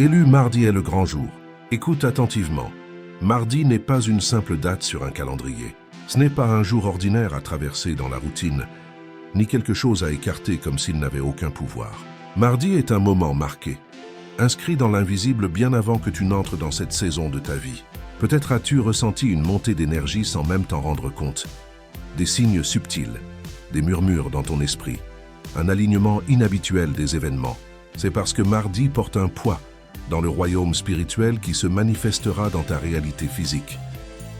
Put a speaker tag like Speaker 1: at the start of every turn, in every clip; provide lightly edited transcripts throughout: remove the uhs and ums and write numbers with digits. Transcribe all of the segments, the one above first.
Speaker 1: Élu, mardi est le grand jour. Écoute attentivement. Mardi n'est pas une simple date sur un calendrier. Ce n'est pas un jour ordinaire à traverser dans la routine, ni quelque chose à écarter comme s'il n'avait aucun pouvoir. Mardi est un moment marqué, inscrit dans l'invisible bien avant que tu n'entres dans cette saison de ta vie. Peut-être as-tu ressenti une montée d'énergie sans même t'en rendre compte. Des signes subtils, des murmures dans ton esprit, un alignement inhabituel des événements. C'est parce que mardi porte un poids dans le royaume spirituel qui se manifestera dans ta réalité physique.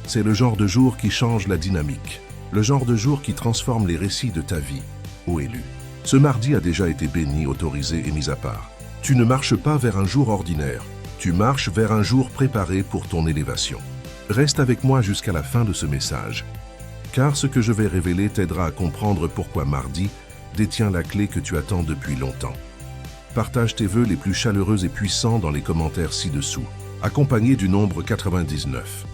Speaker 1: C'est le genre de jour qui change la dynamique, le genre de jour qui transforme les récits de ta vie, ô élu. Ce mardi a déjà été béni, autorisé et mis à part. Tu ne marches pas vers un jour ordinaire, tu marches vers un jour préparé pour ton élévation. Reste avec moi jusqu'à la fin de ce message, car ce que je vais révéler t'aidera à comprendre pourquoi mardi détient la clé que tu attends depuis longtemps. Partage tes vœux les plus chaleureux et puissants dans les commentaires ci-dessous, accompagnés du nombre 99.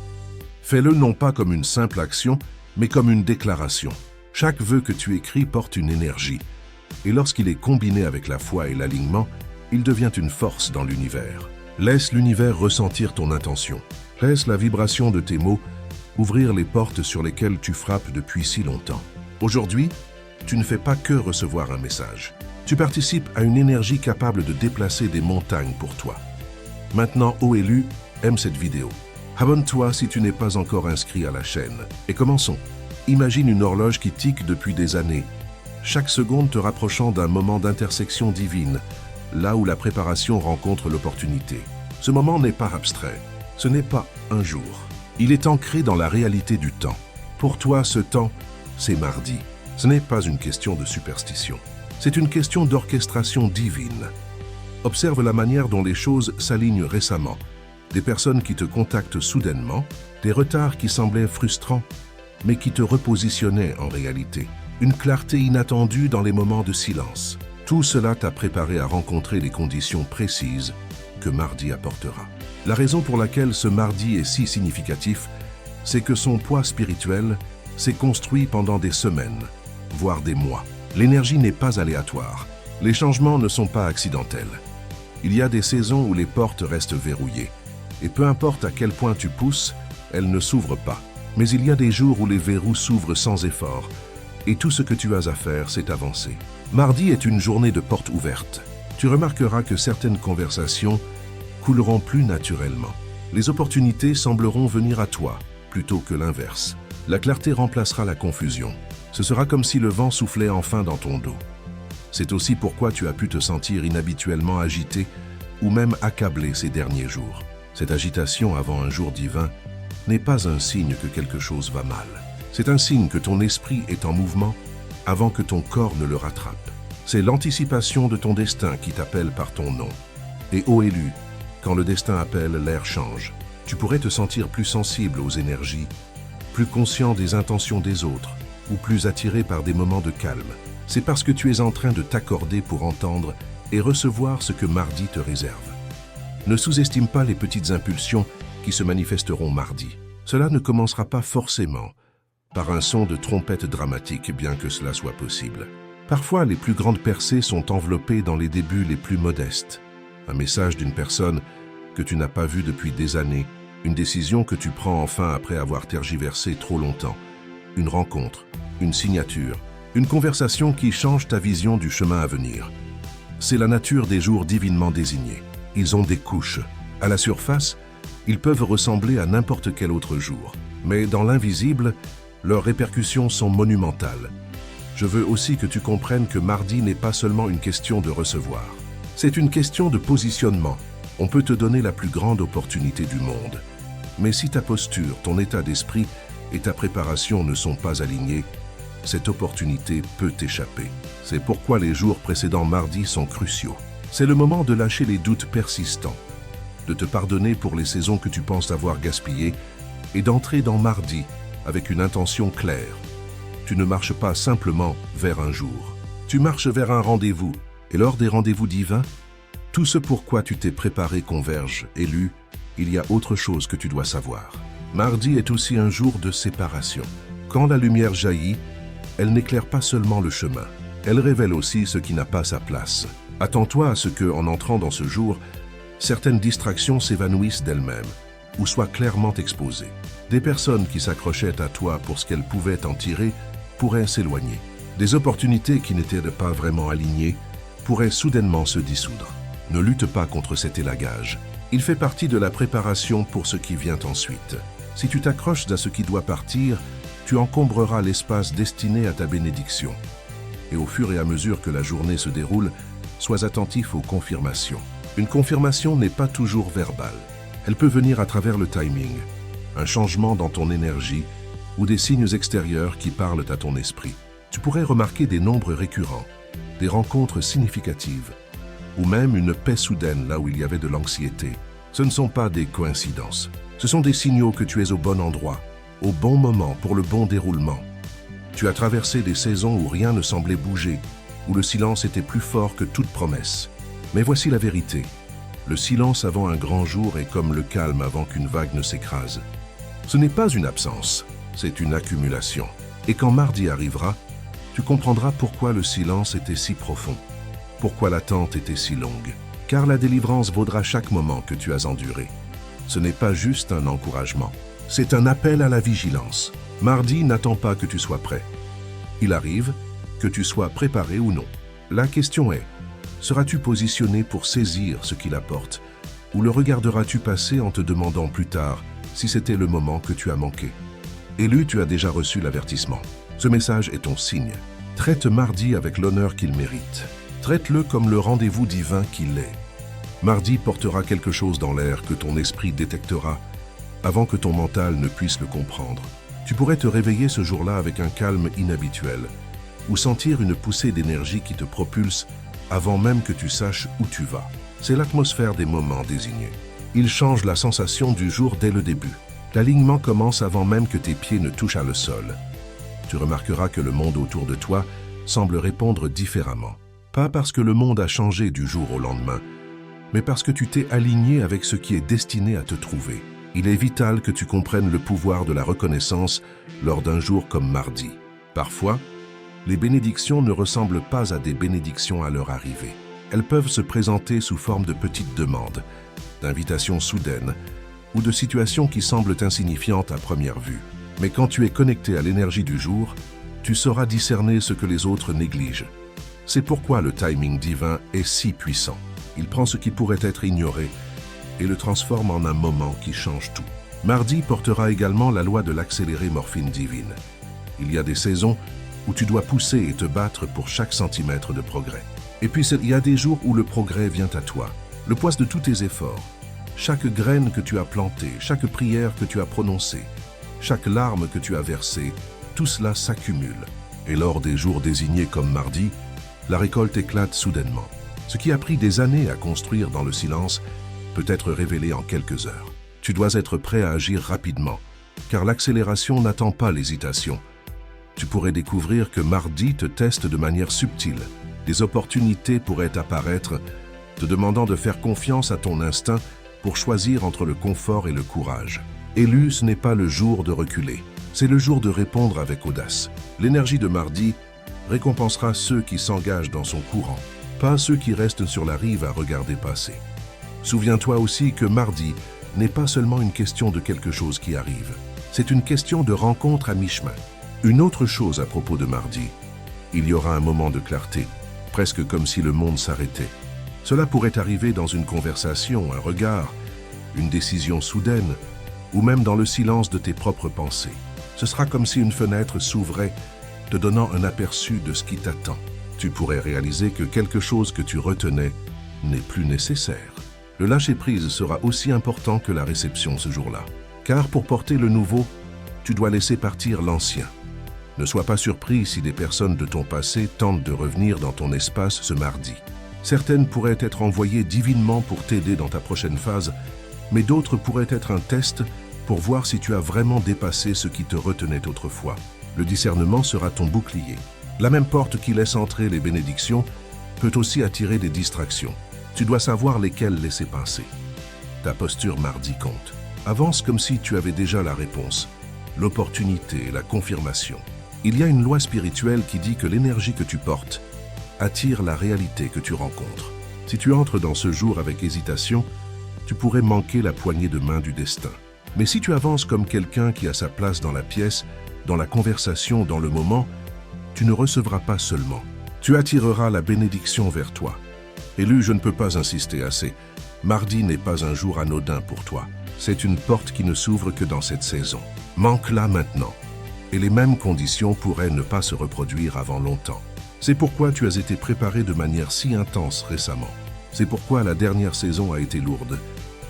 Speaker 1: Fais-le non pas comme une simple action, mais comme une déclaration. Chaque vœu que tu écris porte une énergie, et lorsqu'il est combiné avec la foi et l'alignement, il devient une force dans l'univers. Laisse l'univers ressentir ton intention. Laisse la vibration de tes mots ouvrir les portes sur lesquelles tu frappes depuis si longtemps. Aujourd'hui, tu ne fais pas que recevoir un message. Tu participes à une énergie capable de déplacer des montagnes pour toi. Maintenant, ô élu, aime cette vidéo. Abonne-toi si tu n'es pas encore inscrit à la chaîne. Et commençons. Imagine une horloge qui tique depuis des années, chaque seconde te rapprochant d'un moment d'intersection divine, là où la préparation rencontre l'opportunité. Ce moment n'est pas abstrait, ce n'est pas un jour. Il est ancré dans la réalité du temps. Pour toi, ce temps, c'est mardi. Ce n'est pas une question de superstition. C'est une question d'orchestration divine. Observe la manière dont les choses s'alignent récemment. Des personnes qui te contactent soudainement, des retards qui semblaient frustrants, mais qui te repositionnaient en réalité. Une clarté inattendue dans les moments de silence. Tout cela t'a préparé à rencontrer les conditions précises que mardi apportera. La raison pour laquelle ce mardi est si significatif, c'est que son poids spirituel s'est construit pendant des semaines, voire des mois. L'énergie n'est pas aléatoire. Les changements ne sont pas accidentels. Il y a des saisons où les portes restent verrouillées. Et peu importe à quel point tu pousses, elles ne s'ouvrent pas. Mais il y a des jours où les verrous s'ouvrent sans effort. Et tout ce que tu as à faire, c'est avancer. Mardi est une journée de portes ouvertes. Tu remarqueras que certaines conversations couleront plus naturellement. Les opportunités sembleront venir à toi, plutôt que l'inverse. La clarté remplacera la confusion. Ce sera comme si le vent soufflait enfin dans ton dos. C'est aussi pourquoi tu as pu te sentir inhabituellement agité ou même accablé ces derniers jours. Cette agitation avant un jour divin n'est pas un signe que quelque chose va mal. C'est un signe que ton esprit est en mouvement avant que ton corps ne le rattrape. C'est l'anticipation de ton destin qui t'appelle par ton nom. Et ô élu, quand le destin appelle, l'air change. Tu pourrais te sentir plus sensible aux énergies, plus conscient des intentions des autres, ou plus attiré par des moments de calme. C'est parce que tu es en train de t'accorder pour entendre et recevoir ce que mardi te réserve. Ne sous-estime pas les petites impulsions qui se manifesteront mardi. Cela ne commencera pas forcément par un son de trompette dramatique, bien que cela soit possible. Parfois, les plus grandes percées sont enveloppées dans les débuts les plus modestes. Un message d'une personne que tu n'as pas vue depuis des années, une décision que tu prends enfin après avoir tergiversé trop longtemps, une rencontre, une signature, une conversation qui change ta vision du chemin à venir. C'est la nature des jours divinement désignés. Ils ont des couches. À la surface, ils peuvent ressembler à n'importe quel autre jour. Mais dans l'invisible, leurs répercussions sont monumentales. Je veux aussi que tu comprennes que mardi n'est pas seulement une question de recevoir. C'est une question de positionnement. On peut te donner la plus grande opportunité du monde. Mais si ta posture, ton état d'esprit et ta préparation ne sont pas alignés, cette opportunité peut t'échapper. C'est pourquoi les jours précédant mardi sont cruciaux. C'est le moment de lâcher les doutes persistants, de te pardonner pour les saisons que tu penses avoir gaspillées et d'entrer dans mardi avec une intention claire. Tu ne marches pas simplement vers un jour. Tu marches vers un rendez-vous. Et lors des rendez-vous divins, tout ce pourquoi tu t'es préparé converge. Élu, il y a autre chose que tu dois savoir. Mardi est aussi un jour de séparation. Quand la lumière jaillit, elle n'éclaire pas seulement le chemin. Elle révèle aussi ce qui n'a pas sa place. Attends-toi à ce que, en entrant dans ce jour, Certaines distractions s'évanouissent d'elles-mêmes ou soient clairement exposées. Des personnes qui s'accrochaient à toi pour ce qu'elles pouvaient en tirer pourraient s'éloigner. Des opportunités qui n'étaient pas vraiment alignées pourraient soudainement se dissoudre. Ne lutte pas contre cet élagage. Il fait partie de la préparation pour ce qui vient ensuite. Si tu t'accroches à ce qui doit partir, tu encombreras l'espace destiné à ta bénédiction. Et au fur et à mesure que la journée se déroule, sois attentif aux confirmations. Une confirmation n'est pas toujours verbale. Elle peut venir à travers le timing, un changement dans ton énergie ou des signes extérieurs qui parlent à ton esprit. Tu pourrais remarquer des nombres récurrents, des rencontres significatives, ou même une paix soudaine là où il y avait de l'anxiété. Ce ne sont pas des coïncidences. Ce sont des signaux que tu es au bon endroit, au bon moment pour le bon déroulement. Tu as traversé des saisons où rien ne semblait bouger, où le silence était plus fort que toute promesse. Mais voici la vérité. Le silence avant un grand jour est comme le calme avant qu'une vague ne s'écrase. Ce n'est pas une absence, c'est une accumulation. Et quand mardi arrivera, tu comprendras pourquoi le silence était si profond, pourquoi l'attente était si longue. Car la délivrance vaudra chaque moment que tu as enduré. Ce n'est pas juste un encouragement, c'est un appel à la vigilance. Mardi n'attend pas que tu sois prêt. Il arrive, que tu sois préparé ou non. La question est, seras-tu positionné pour saisir ce qu'il apporte, ou le regarderas-tu passer en te demandant plus tard si c'était le moment que tu as manqué? Élu, tu as déjà reçu l'avertissement. Ce message est ton signe. Traite mardi avec l'honneur qu'il mérite. Traite-le comme le rendez-vous divin qu'il est. Mardi portera quelque chose dans l'air que ton esprit détectera avant que ton mental ne puisse le comprendre. Tu pourrais te réveiller ce jour-là avec un calme inhabituel ou sentir une poussée d'énergie qui te propulse avant même que tu saches où tu vas. C'est l'atmosphère des moments désignés. Il change la sensation du jour dès le début. L'alignement commence avant même que tes pieds ne touchent à le sol. Tu remarqueras que le monde autour de toi semble répondre différemment. Pas parce que le monde a changé du jour au lendemain, mais parce que tu t'es aligné avec ce qui est destiné à te trouver. Il est vital que tu comprennes le pouvoir de la reconnaissance lors d'un jour comme mardi. Parfois, les bénédictions ne ressemblent pas à des bénédictions à leur arrivée. Elles peuvent se présenter sous forme de petites demandes, d'invitations soudaines ou de situations qui semblent insignifiantes à première vue. Mais quand tu es connecté à l'énergie du jour, tu sauras discerner ce que les autres négligent. C'est pourquoi le timing divin est si puissant. Il prend ce qui pourrait être ignoré et le transforme en un moment qui change tout. Mardi portera également la loi de l'accélérée morphine divine. Il y a des saisons où tu dois pousser et te battre pour chaque centimètre de progrès. Et puis il y a des jours où le progrès vient à toi, le poids de tous tes efforts. Chaque graine que tu as plantée, chaque prière que tu as prononcée, chaque larme que tu as versée, tout cela s'accumule. Et lors des jours désignés comme mardi, la récolte éclate soudainement. Ce qui a pris des années à construire dans le silence peut être révélé en quelques heures. Tu dois être prêt à agir rapidement, car l'accélération n'attend pas l'hésitation. Tu pourrais découvrir que mardi te teste de manière subtile. Des opportunités pourraient apparaître, te demandant de faire confiance à ton instinct pour choisir entre le confort et le courage. Élu, ce n'est pas le jour de reculer, c'est le jour de répondre avec audace. L'énergie de mardi récompensera ceux qui s'engagent dans son courant, pas ceux qui restent sur la rive à regarder passer. Souviens-toi aussi que mardi n'est pas seulement une question de quelque chose qui arrive, c'est une question de rencontre à mi-chemin. Une autre chose à propos de mardi, il y aura un moment de clarté, presque comme si le monde s'arrêtait. Cela pourrait arriver dans une conversation, un regard, une décision soudaine, ou même dans le silence de tes propres pensées. Ce sera comme si une fenêtre s'ouvrait, te donnant un aperçu de ce qui t'attend. Tu pourrais réaliser que quelque chose que tu retenais n'est plus nécessaire. Le lâcher-prise sera aussi important que la réception ce jour-là. Car pour porter le nouveau, tu dois laisser partir l'ancien. Ne sois pas surpris si des personnes de ton passé tentent de revenir dans ton espace ce mardi. Certaines pourraient être envoyées divinement pour t'aider dans ta prochaine phase, mais d'autres pourraient être un test pour voir si tu as vraiment dépassé ce qui te retenait autrefois. Le discernement sera ton bouclier. La même porte qui laisse entrer les bénédictions peut aussi attirer des distractions. Tu dois savoir lesquelles laisser passer. Ta posture mardi compte. Avance comme si tu avais déjà la réponse, l'opportunité, la confirmation. Il y a une loi spirituelle qui dit que l'énergie que tu portes, attire la réalité que tu rencontres. Si tu entres dans ce jour avec hésitation, tu pourrais manquer la poignée de main du destin. Mais si tu avances comme quelqu'un qui a sa place dans la pièce, dans la conversation, dans le moment, tu ne recevras pas seulement. Tu attireras la bénédiction vers toi. Élu, je ne peux pas insister assez. Mardi n'est pas un jour anodin pour toi. C'est une porte qui ne s'ouvre que dans cette saison. Manque-la maintenant. Et les mêmes conditions pourraient ne pas se reproduire avant longtemps. C'est pourquoi tu as été préparé de manière si intense récemment. C'est pourquoi la dernière saison a été lourde.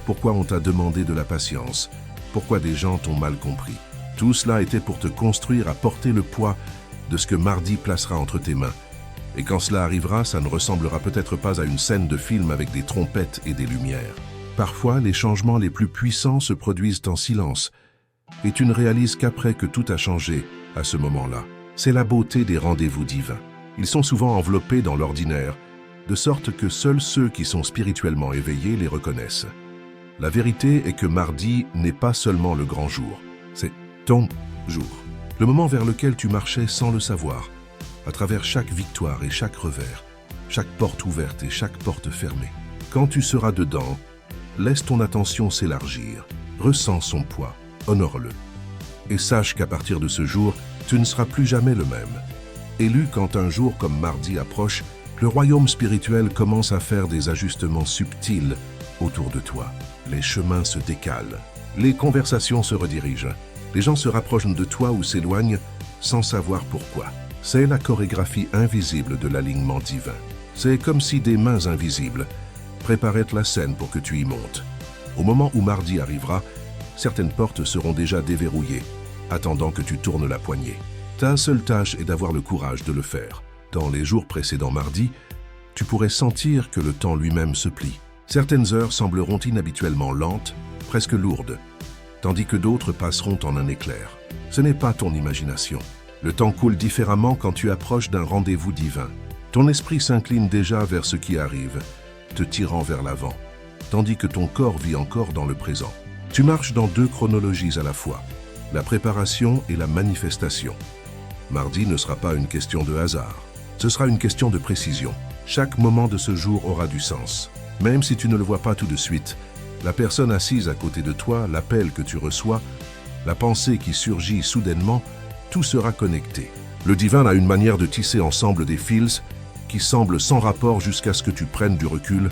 Speaker 1: Pourquoi on t'a demandé de la patience. Pourquoi des gens t'ont mal compris. Tout cela était pour te construire à porter le poids de ce que Mardi placera entre tes mains. Et quand cela arrivera, ça ne ressemblera peut-être pas à une scène de film avec des trompettes et des lumières. Parfois, les changements les plus puissants se produisent en silence. Et tu ne réalises qu'après que tout a changé à ce moment-là. C'est la beauté des rendez-vous divins. Ils sont souvent enveloppés dans l'ordinaire, de sorte que seuls ceux qui sont spirituellement éveillés les reconnaissent. La vérité est que Mardi n'est pas seulement le grand jour, c'est ton jour. Le moment vers lequel tu marchais sans le savoir, à travers chaque victoire et chaque revers, chaque porte ouverte et chaque porte fermée. Quand tu seras dedans, laisse ton attention s'élargir, ressens son poids, honore-le. Et sache qu'à partir de ce jour, tu ne seras plus jamais le même. Élu, quand un jour comme Mardi approche, le royaume spirituel commence à faire des ajustements subtils autour de toi. Les chemins se décalent, les conversations se redirigent, les gens se rapprochent de toi ou s'éloignent sans savoir pourquoi. C'est la chorégraphie invisible de l'alignement divin. C'est comme si des mains invisibles préparaient la scène pour que tu y montes. Au moment où Mardi arrivera, certaines portes seront déjà déverrouillées, attendant que tu tournes la poignée. Ta seule tâche est d'avoir le courage de le faire. Dans les jours précédant Mardi, tu pourrais sentir que le temps lui-même se plie. Certaines heures sembleront inhabituellement lentes, presque lourdes, tandis que d'autres passeront en un éclair. Ce n'est pas ton imagination. Le temps coule différemment quand tu approches d'un rendez-vous divin. Ton esprit s'incline déjà vers ce qui arrive, te tirant vers l'avant, tandis que ton corps vit encore dans le présent. Tu marches dans deux chronologies à la fois, la préparation et la manifestation. Mardi ne sera pas une question de hasard, ce sera une question de précision. Chaque moment de ce jour aura du sens. Même si tu ne le vois pas tout de suite, la personne assise à côté de toi, l'appel que tu reçois, la pensée qui surgit soudainement, tout sera connecté. Le divin a une manière de tisser ensemble des fils qui semblent sans rapport jusqu'à ce que tu prennes du recul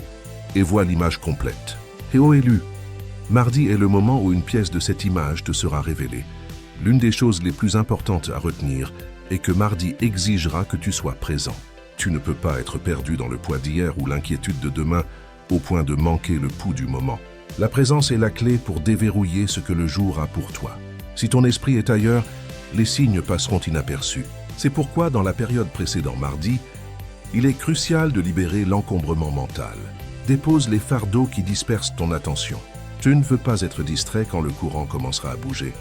Speaker 1: et vois l'image complète. Et ô élu, Mardi est le moment où une pièce de cette image te sera révélée. L'une des choses les plus importantes à retenir est que Mardi exigera que tu sois présent. Tu ne peux pas être perdu dans le poids d'hier ou l'inquiétude de demain au point de manquer le pouls du moment. La présence est la clé pour déverrouiller ce que le jour a pour toi. Si ton esprit est ailleurs, les signes passeront inaperçus. C'est pourquoi, dans la période précédant Mardi, il est crucial de libérer l'encombrement mental. Dépose les fardeaux qui dispersent ton attention. Tu ne veux pas être distrait quand le courant commencera à bouger.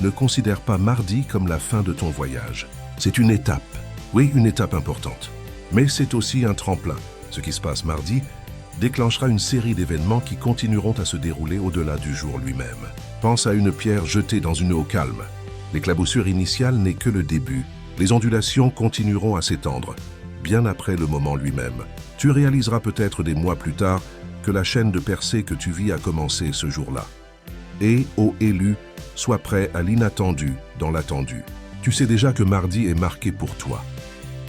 Speaker 1: Ne considère pas Mardi comme la fin de ton voyage. C'est une étape. Oui, une étape importante. Mais c'est aussi un tremplin. Ce qui se passe mardi déclenchera une série d'événements qui continueront à se dérouler au-delà du jour lui-même. Pense à une pierre jetée dans une eau calme. L'éclaboussure initiale n'est que le début. Les ondulations continueront à s'étendre, bien après le moment lui-même. Tu réaliseras peut-être des mois plus tard que la chaîne de percée que tu vis a commencé ce jour-là. Et, ô élu, sois prêt à l'inattendu dans l'attendu. Tu sais déjà que mardi est marqué pour toi.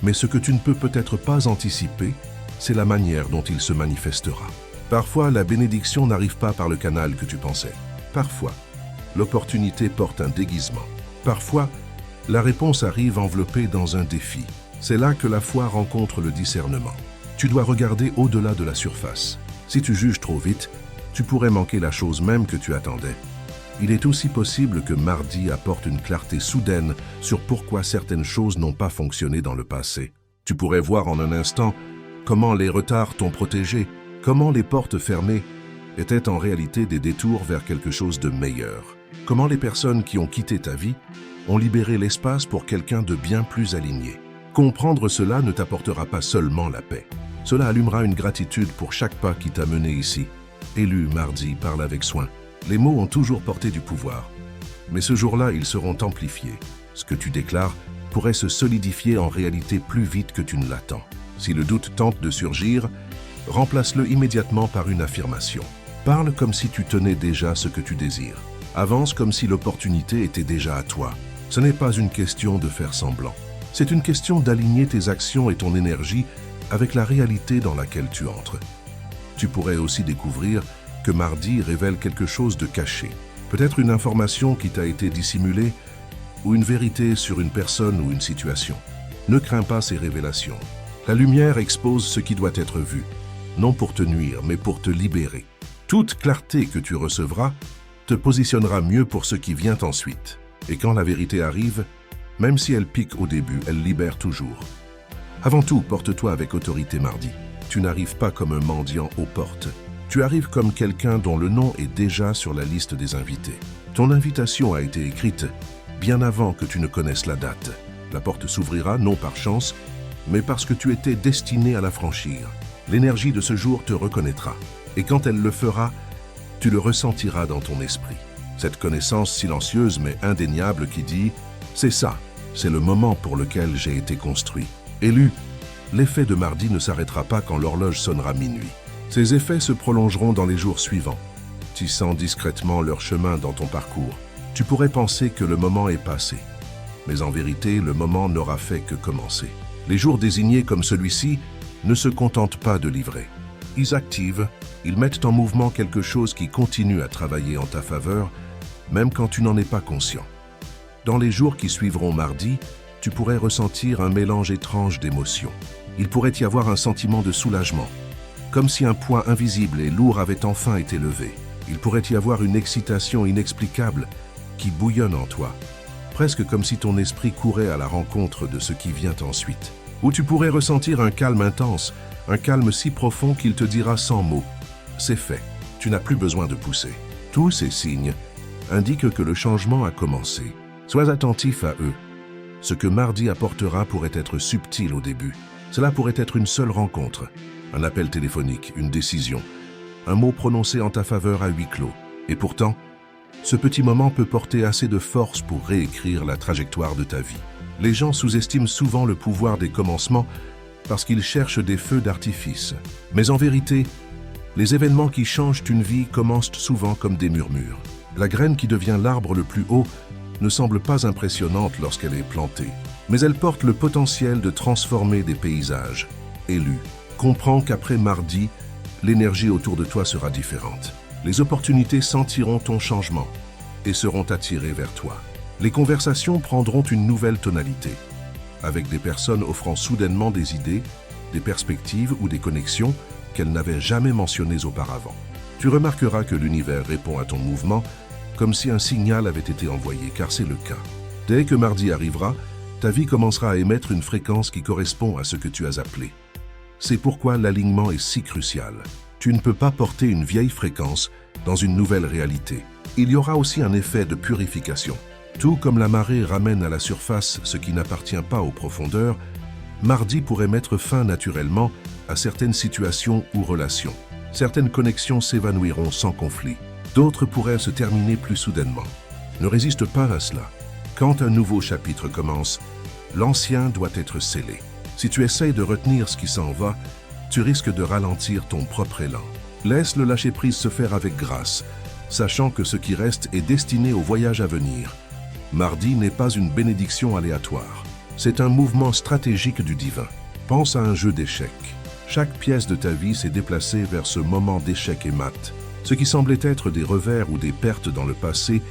Speaker 1: Mais ce que tu ne peux peut-être pas anticiper, c'est la manière dont il se manifestera. Parfois, la bénédiction n'arrive pas par le canal que tu pensais. Parfois, l'opportunité porte un déguisement. Parfois, la réponse arrive enveloppée dans un défi. C'est là que la foi rencontre le discernement. Tu dois regarder au-delà de la surface. Si tu juges trop vite, tu pourrais manquer la chose même que tu attendais. Il est aussi possible que mardi apporte une clarté soudaine sur pourquoi certaines choses n'ont pas fonctionné dans le passé. Tu pourrais voir en un instant comment les retards t'ont protégé, comment les portes fermées étaient en réalité des détours vers quelque chose de meilleur. Comment les personnes qui ont quitté ta vie ont libéré l'espace pour quelqu'un de bien plus aligné. Comprendre cela ne t'apportera pas seulement la paix. Cela allumera une gratitude pour chaque pas qui t'a mené ici. Élu, mardi, parle avec soin. Les mots ont toujours porté du pouvoir. Mais ce jour-là, ils seront amplifiés. Ce que tu déclares pourrait se solidifier en réalité plus vite que tu ne l'attends. Si le doute tente de surgir, remplace-le immédiatement par une affirmation. Parle comme si tu tenais déjà ce que tu désires. Avance comme si l'opportunité était déjà à toi. Ce n'est pas une question de faire semblant. C'est une question d'aligner tes actions et ton énergie avec la réalité dans laquelle tu entres. Tu pourrais aussi découvrir que mardi révèle quelque chose de caché. Peut-être une information qui t'a été dissimulée ou une vérité sur une personne ou une situation. Ne crains pas ces révélations. La lumière expose ce qui doit être vu, non pour te nuire, mais pour te libérer. Toute clarté que tu recevras te positionnera mieux pour ce qui vient ensuite. Et quand la vérité arrive, même si elle pique au début, elle libère toujours. Avant tout, porte-toi avec autorité mardi. Tu n'arrives pas comme un mendiant aux portes. Tu arrives comme quelqu'un dont le nom est déjà sur la liste des invités. Ton invitation a été écrite bien avant que tu ne connaisses la date. La porte s'ouvrira non par chance, mais parce que tu étais destiné à la franchir. L'énergie de ce jour te reconnaîtra. Et quand elle le fera, tu le ressentiras dans ton esprit. Cette connaissance silencieuse mais indéniable qui dit « c'est ça, c'est le moment pour lequel j'ai été construit ». Élu, l'effet de mardi ne s'arrêtera pas quand l'horloge sonnera minuit. Ces effets se prolongeront dans les jours suivants, tissant discrètement leur chemin dans ton parcours. Tu pourrais penser que le moment est passé, mais en vérité, le moment n'aura fait que commencer. Les jours désignés comme celui-ci ne se contentent pas de livrer. Ils activent, ils mettent en mouvement quelque chose qui continue à travailler en ta faveur, même quand tu n'en es pas conscient. Dans les jours qui suivront mardi, tu pourrais ressentir un mélange étrange d'émotions. Il pourrait y avoir un sentiment de soulagement, comme si un poids invisible et lourd avait enfin été levé. Il pourrait y avoir une excitation inexplicable qui bouillonne en toi, presque comme si ton esprit courait à la rencontre de ce qui vient ensuite. Ou tu pourrais ressentir un calme intense, un calme si profond qu'il te dira sans mots « c'est fait, tu n'as plus besoin de pousser ». Tous ces signes indiquent que le changement a commencé. Sois attentif à eux. Ce que mardi apportera pourrait être subtil au début. Cela pourrait être une seule rencontre, un appel téléphonique, une décision, un mot prononcé en ta faveur à huis clos. Et pourtant, ce petit moment peut porter assez de force pour réécrire la trajectoire de ta vie. Les gens sous-estiment souvent le pouvoir des commencements parce qu'ils cherchent des feux d'artifice. Mais en vérité, les événements qui changent une vie commencent souvent comme des murmures. La graine qui devient l'arbre le plus haut ne semble pas impressionnante lorsqu'elle est plantée, mais elle porte le potentiel de transformer des paysages. Élu, comprends qu'après mardi, l'énergie autour de toi sera différente. Les opportunités sentiront ton changement et seront attirées vers toi. Les conversations prendront une nouvelle tonalité, avec des personnes offrant soudainement des idées, des perspectives ou des connexions qu'elles n'avaient jamais mentionnées auparavant. Tu remarqueras que l'univers répond à ton mouvement comme si un signal avait été envoyé, car c'est le cas. Dès que mardi arrivera, ta vie commencera à émettre une fréquence qui correspond à ce que tu as appelé. C'est pourquoi l'alignement est si crucial. Tu ne peux pas porter une vieille fréquence dans une nouvelle réalité. Il y aura aussi un effet de purification. Tout comme la marée ramène à la surface ce qui n'appartient pas aux profondeurs, mardi pourrait mettre fin naturellement à certaines situations ou relations. Certaines connexions s'évanouiront sans conflit. D'autres pourraient se terminer plus soudainement. Ne résiste pas à cela. Quand un nouveau chapitre commence, l'ancien doit être scellé. Si tu essayes de retenir ce qui s'en va, tu risques de ralentir ton propre élan. Laisse le lâcher-prise se faire avec grâce, sachant que ce qui reste est destiné au voyage à venir. Mardi n'est pas une bénédiction aléatoire. C'est un mouvement stratégique du divin. Pense à un jeu d'échecs. Chaque pièce de ta vie s'est déplacée vers ce moment d'échec et mat. Ce qui semblait être des revers ou des pertes dans le passé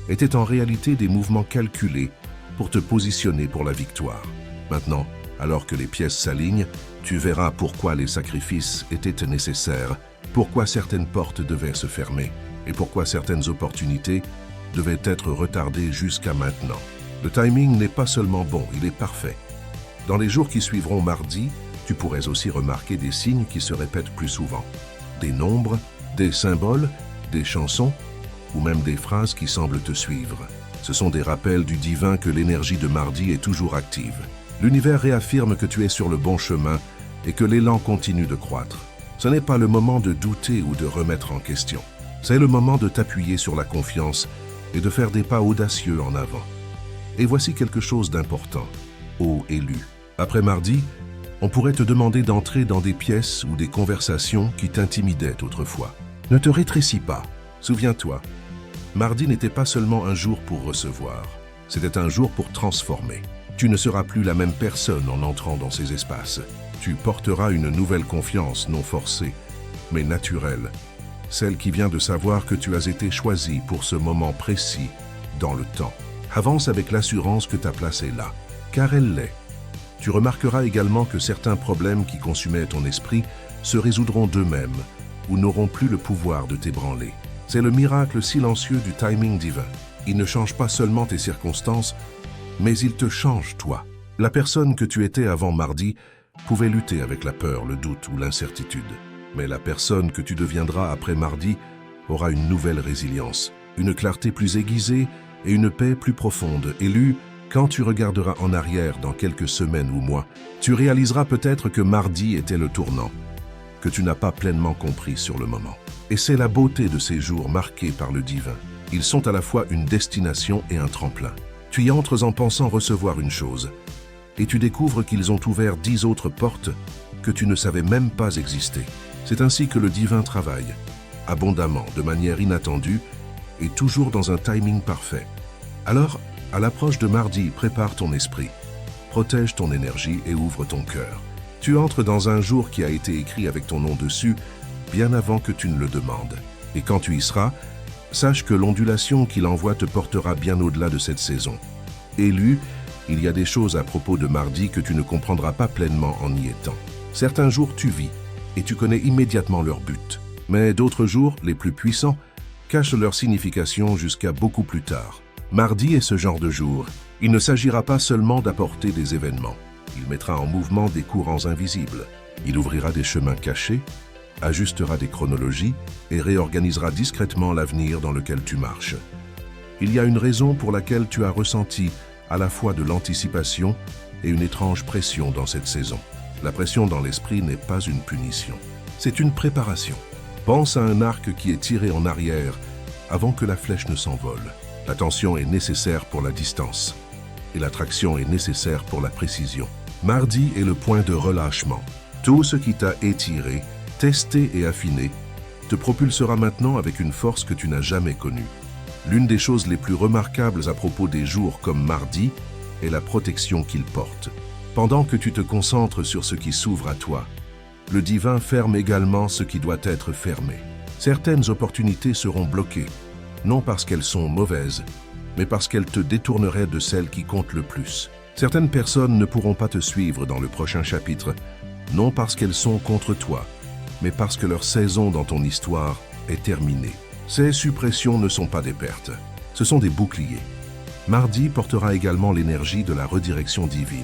Speaker 1: était en réalité des mouvements calculés pour te positionner pour la victoire. Maintenant, alors que les pièces s'alignent, tu verras pourquoi les sacrifices étaient nécessaires, pourquoi certaines portes devaient se fermer et pourquoi certaines opportunités devaient être retardées jusqu'à maintenant. Le timing n'est pas seulement bon, il est parfait. Dans les jours qui suivront mardi, tu pourrais aussi remarquer des signes qui se répètent plus souvent. Des nombres, des symboles, des chansons ou même des phrases qui semblent te suivre. Ce sont des rappels du divin que l'énergie de mardi est toujours active. L'univers réaffirme que tu es sur le bon chemin et que l'élan continue de croître. Ce n'est pas le moment de douter ou de remettre en question. C'est le moment de t'appuyer sur la confiance et de faire des pas audacieux en avant. Et voici quelque chose d'important, ô élu. Après mardi, on pourrait te demander d'entrer dans des pièces ou des conversations qui t'intimidaient autrefois. Ne te rétrécis pas. Souviens-toi, mardi n'était pas seulement un jour pour recevoir, c'était un jour pour transformer. Tu ne seras plus la même personne en entrant dans ces espaces. Tu porteras une nouvelle confiance non forcée, mais naturelle. Celle qui vient de savoir que tu as été choisi pour ce moment précis dans le temps. Avance avec l'assurance que ta place est là, car elle l'est. Tu remarqueras également que certains problèmes qui consumaient ton esprit se résoudront d'eux-mêmes ou n'auront plus le pouvoir de t'ébranler. C'est le miracle silencieux du timing divin. Il ne change pas seulement tes circonstances, mais il te change toi. La personne que tu étais avant mardi pouvait lutter avec la peur, le doute ou l'incertitude. Mais la personne que tu deviendras après mardi aura une nouvelle résilience, une clarté plus aiguisée et une paix plus profonde. Élu, quand tu regarderas en arrière dans quelques semaines ou mois, tu réaliseras peut-être que mardi était le tournant, que tu n'as pas pleinement compris sur le moment. Et c'est la beauté de ces jours marqués par le divin. Ils sont à la fois une destination et un tremplin. Tu y entres en pensant recevoir une chose, et tu découvres qu'ils ont ouvert 10 autres portes que tu ne savais même pas exister. C'est ainsi que le divin travaille, abondamment, de manière inattendue, et toujours dans un timing parfait. Alors, à l'approche de mardi, prépare ton esprit, protège ton énergie et ouvre ton cœur. Tu entres dans un jour qui a été écrit avec ton nom dessus, bien avant que tu ne le demandes. Et quand tu y seras, sache que l'ondulation qu'il envoie te portera bien au-delà de cette saison. Élu, il y a des choses à propos de mardi que tu ne comprendras pas pleinement en y étant. Certains jours tu vis, et tu connais immédiatement leur but. Mais d'autres jours, les plus puissants, cachent leur signification jusqu'à beaucoup plus tard. Mardi est ce genre de jour. Il ne s'agira pas seulement d'apporter des événements. Il mettra en mouvement des courants invisibles. Il ouvrira des chemins cachés, ajustera des chronologies et réorganisera discrètement l'avenir dans lequel tu marches. Il y a une raison pour laquelle tu as ressenti à la fois de l'anticipation et une étrange pression dans cette saison. La pression dans l'esprit n'est pas une punition, c'est une préparation. Pense à un arc qui est tiré en arrière avant que la flèche ne s'envole. La tension est nécessaire pour la distance et l'attraction est nécessaire pour la précision. Mardi est le point de relâchement. Tout ce qui t'a étiré, testé et affiné te propulsera maintenant avec une force que tu n'as jamais connue. L'une des choses les plus remarquables à propos des jours comme mardi est la protection qu'il porte. Pendant que tu te concentres sur ce qui s'ouvre à toi, le divin ferme également ce qui doit être fermé. Certaines opportunités seront bloquées, non parce qu'elles sont mauvaises, mais parce qu'elles te détourneraient de celles qui comptent le plus. Certaines personnes ne pourront pas te suivre dans le prochain chapitre, non parce qu'elles sont contre toi, mais parce que leur saison dans ton histoire est terminée. Ces suppressions ne sont pas des pertes, ce sont des boucliers. Mardi portera également l'énergie de la redirection divine.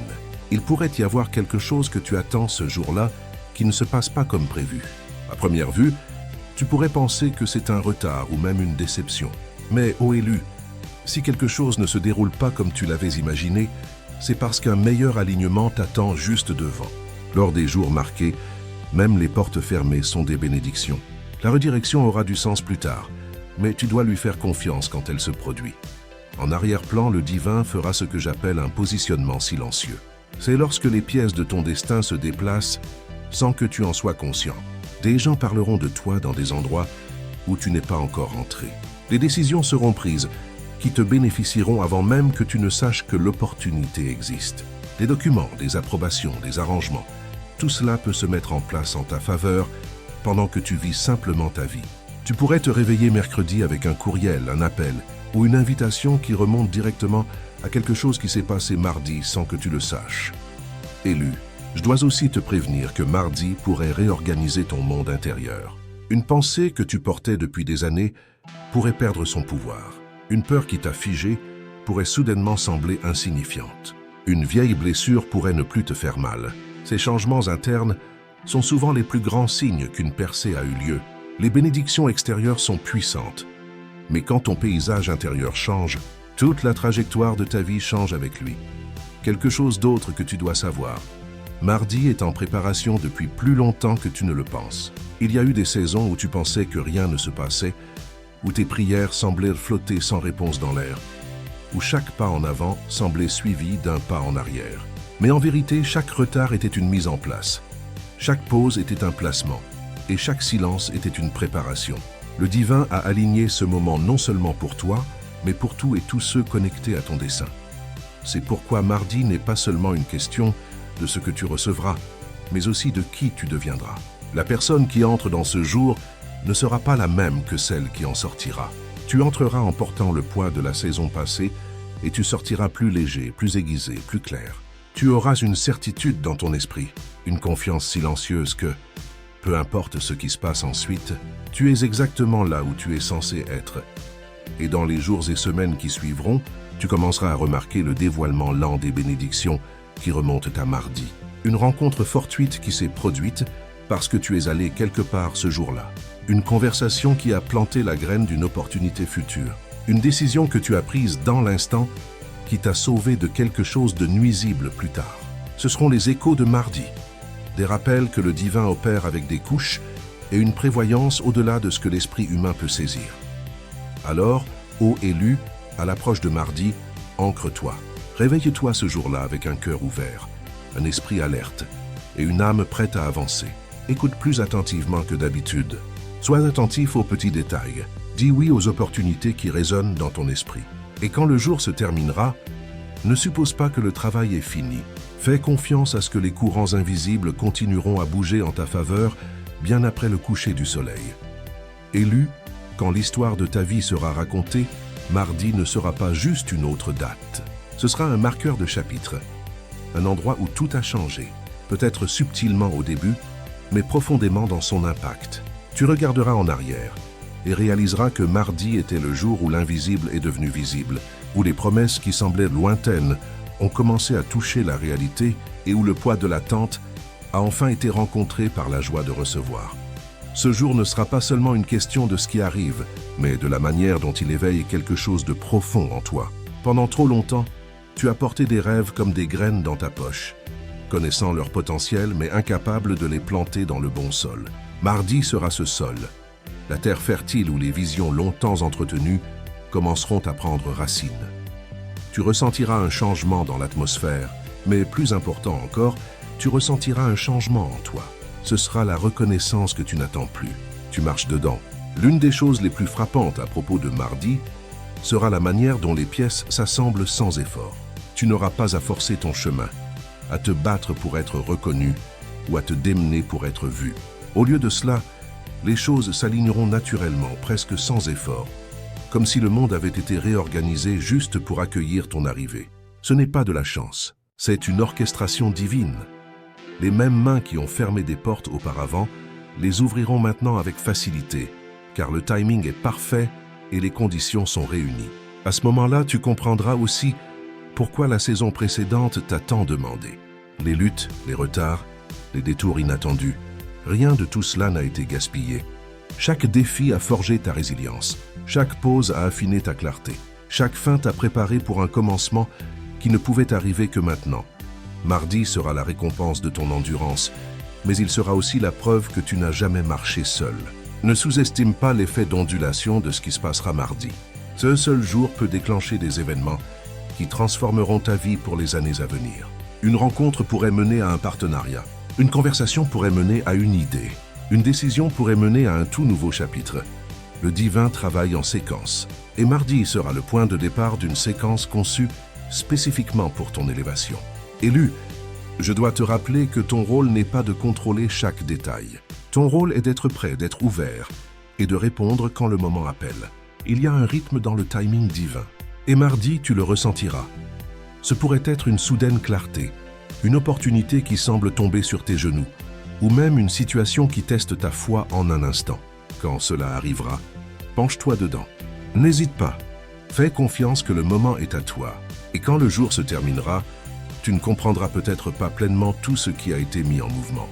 Speaker 1: Il pourrait y avoir quelque chose que tu attends ce jour-là qui ne se passe pas comme prévu. À première vue, tu pourrais penser que c'est un retard ou même une déception. Mais, ô élu, si quelque chose ne se déroule pas comme tu l'avais imaginé, c'est parce qu'un meilleur alignement t'attend juste devant. Lors des jours marqués, même les portes fermées sont des bénédictions. La redirection aura du sens plus tard, mais tu dois lui faire confiance quand elle se produit. En arrière-plan, le divin fera ce que j'appelle un positionnement silencieux. C'est lorsque les pièces de ton destin se déplacent sans que tu en sois conscient. Des gens parleront de toi dans des endroits où tu n'es pas encore entré. Des décisions seront prises qui te bénéficieront avant même que tu ne saches que l'opportunité existe. Des documents, des approbations, des arrangements, tout cela peut se mettre en place en ta faveur pendant que tu vis simplement ta vie. Tu pourrais te réveiller mercredi avec un courriel, un appel ou une invitation qui remonte directement à quelque chose qui s'est passé mardi sans que tu le saches. Élu, je dois aussi te prévenir que mardi pourrait réorganiser ton monde intérieur. Une pensée que tu portais depuis des années pourrait perdre son pouvoir. Une peur qui t'a figé pourrait soudainement sembler insignifiante. Une vieille blessure pourrait ne plus te faire mal. Ces changements internes sont souvent les plus grands signes qu'une percée a eu lieu. Les bénédictions extérieures sont puissantes, mais quand ton paysage intérieur change, toute la trajectoire de ta vie change avec lui. Quelque chose d'autre que tu dois savoir. Mardi est en préparation depuis plus longtemps que tu ne le penses. Il y a eu des saisons où tu pensais que rien ne se passait, où tes prières semblaient flotter sans réponse dans l'air, où chaque pas en avant semblait suivi d'un pas en arrière. Mais en vérité, chaque retard était une mise en place. Chaque pause était un placement. et chaque silence était une préparation. Le divin a aligné ce moment non seulement pour toi, mais pour tout et tous ceux connectés à ton dessein. C'est pourquoi mardi n'est pas seulement une question de ce que tu recevras, mais aussi de qui tu deviendras. La personne qui entre dans ce jour ne sera pas la même que celle qui en sortira. Tu entreras en portant le poids de la saison passée et tu sortiras plus léger, plus aiguisé, plus clair. Tu auras une certitude dans ton esprit, une confiance silencieuse que, peu importe ce qui se passe ensuite, tu es exactement là où tu es censé être. Et dans les jours et semaines qui suivront, tu commenceras à remarquer le dévoilement lent des bénédictions qui remontent à mardi. Une rencontre fortuite qui s'est produite parce que tu es allé quelque part ce jour-là. Une conversation qui a planté la graine d'une opportunité future. Une décision que tu as prise dans l'instant qui t'a sauvé de quelque chose de nuisible plus tard. Ce seront les échos de mardi. Des rappels que le divin opère avec des couches et une prévoyance au-delà de ce que l'esprit humain peut saisir. Alors, ô élu, à l'approche de mardi, ancre-toi. Réveille-toi ce jour-là avec un cœur ouvert, un esprit alerte et une âme prête à avancer. Écoute plus attentivement que d'habitude. Sois attentif aux petits détails. Dis oui aux opportunités qui résonnent dans ton esprit. Et quand le jour se terminera, ne suppose pas que le travail est fini. Fais confiance à ce que les courants invisibles continueront à bouger en ta faveur bien après le coucher du soleil. Élu, quand l'histoire de ta vie sera racontée, mardi ne sera pas juste une autre date. Ce sera un marqueur de chapitre, un endroit où tout a changé, peut-être subtilement au début, mais profondément dans son impact. Tu regarderas en arrière et réaliseras que mardi était le jour où l'invisible est devenu visible, où les promesses qui semblaient lointaines ont commencé à toucher la réalité et où le poids de l'attente a enfin été rencontré par la joie de recevoir. Ce jour ne sera pas seulement une question de ce qui arrive, mais de la manière dont il éveille quelque chose de profond en toi. Pendant trop longtemps, tu as porté des rêves comme des graines dans ta poche, connaissant leur potentiel mais incapable de les planter dans le bon sol. Mardi sera ce sol, la terre fertile où les visions longtemps entretenues commenceront à prendre racine. Tu ressentiras un changement dans l'atmosphère, mais plus important encore, tu ressentiras un changement en toi. Ce sera la reconnaissance que tu n'attends plus. Tu marches dedans. L'une des choses les plus frappantes à propos de mardi sera la manière dont les pièces s'assemblent sans effort. Tu n'auras pas à forcer ton chemin, à te battre pour être reconnu ou à te démener pour être vu. Au lieu de cela, les choses s'aligneront naturellement, presque sans effort, comme si le monde avait été réorganisé juste pour accueillir ton arrivée. Ce n'est pas de la chance, c'est une orchestration divine. Les mêmes mains qui ont fermé des portes auparavant les ouvriront maintenant avec facilité, car le timing est parfait et les conditions sont réunies. À ce moment-là, tu comprendras aussi pourquoi la saison précédente t'a tant demandé. Les luttes, les retards, les détours inattendus, rien de tout cela n'a été gaspillé. Chaque défi a forgé ta résilience, chaque pause a affiné ta clarté, chaque fin t'a préparé pour un commencement qui ne pouvait arriver que maintenant. Mardi sera la récompense de ton endurance, mais il sera aussi la preuve que tu n'as jamais marché seul. Ne sous-estime pas l'effet d'ondulation de ce qui se passera mardi. Ce seul jour peut déclencher des événements qui transformeront ta vie pour les années à venir. Une rencontre pourrait mener à un partenariat. Une conversation pourrait mener à une idée. Une décision pourrait mener à un tout nouveau chapitre. Le divin travaille en séquence. Et mardi sera le point de départ d'une séquence conçue spécifiquement pour ton élévation. Élu, je dois te rappeler que ton rôle n'est pas de contrôler chaque détail. Ton rôle est d'être prêt, d'être ouvert et de répondre quand le moment appelle. Il y a un rythme dans le timing divin. Et mardi, tu le ressentiras. Ce pourrait être une soudaine clarté, une opportunité qui semble tomber sur tes genoux, ou même une situation qui teste ta foi en un instant. Quand cela arrivera, penche-toi dedans. N'hésite pas. Fais confiance que le moment est à toi. Et quand le jour se terminera, tu ne comprendras peut-être pas pleinement tout ce qui a été mis en mouvement.